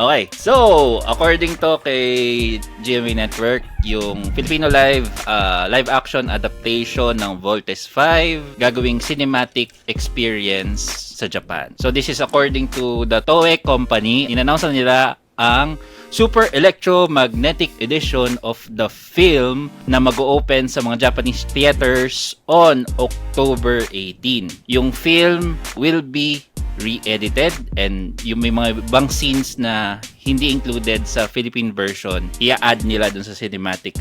Okay, so according to kay GMA Network, yung Filipino live action adaptation ng Voltes 5 gagawing cinematic experience sa Japan. So this is according to the Toei Company. In-announce na nila ang Super Electromagnetic Edition of the film na mag-o-open sa mga Japanese theaters on October 18. Yung film will be re-edited and yung may mga ibang scenes na hindi included sa Philippine version, i-add nila dun sa cinematic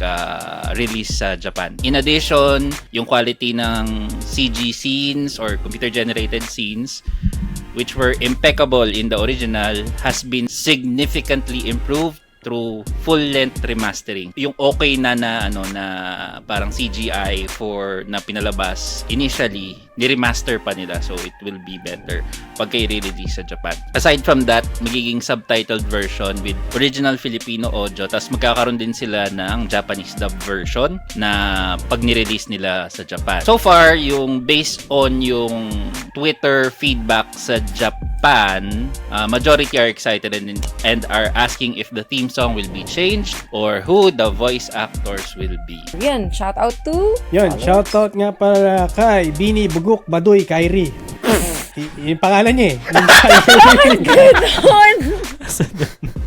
release sa Japan. In addition, yung quality ng CG scenes or computer-generated scenes which were impeccable in the original has been significantly improved through full-length remastering. Yung okay na parang CGI for na pinalabas initially, ni-remaster pa nila so it will be better pag i-release sa Japan. Aside from that, magiging subtitled version with original Filipino audio, tas magkakaroon din sila ng Japanese dub version na pag ni-release nila sa Japan. So far, yung based on yung Twitter feedback sa Japan, majority are excited and are asking if the theme song will be changed or who the voice actors will be. Yan, shout out to Yun, shoutout nga para kay Bini Bugok Baduy Kairi. Yung pangalan niya eh.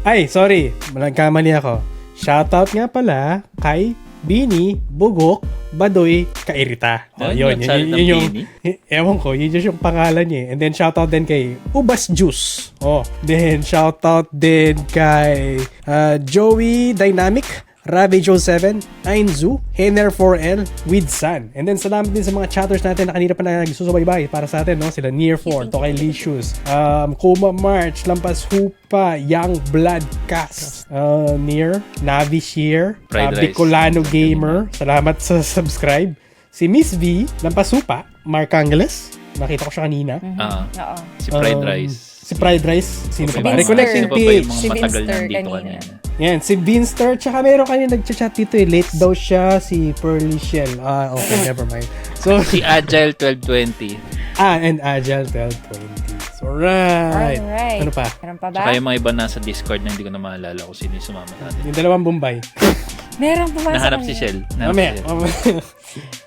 Ay, sorry. Malagkamali ako. Shoutout nga pala kay Bini Bugok Baduy Kairita. Yun yung ewan ko, yun yung pangalan niya. And then shoutout din kay Ubas Juice. Then shoutout din kay Joey Dynamic, Ravi Joe 7, Ainzu, Henner 4L, with Sun. And then salamat din sa mga chatters natin na kanina pa nagsusubaybay para sa atin, no? Sila Near 4, Tokay Licious, Kuma March, Lampas Hupa, Young Blood Cast, Near, Navi Shear, Bicolano Gamer, salamat sa subscribe. Si Miss V, Lampas Hupa, Mark Angeles, nakita ko siya kanina. Si Fried Rice. Si Fried Rice, sino pa ba? Sino Recollection pa ba yung PH. mga matagal nandito kanina? Yan, si Vinster, tsaka meron kanina nagchat dito eh. Late daw siya, si Pearly Shell. Okay, never mind. So, Si Agile 1220. and Agile 1220. So, right. Alright. Ano pa? Meron pa ba? Saka yung mga iba nasa Discord na hindi ko na maalala kung sino yung sumama sa atin. Yung dalawang Bombay. Meron pa ba? Nahanap si Shell. Mamaya.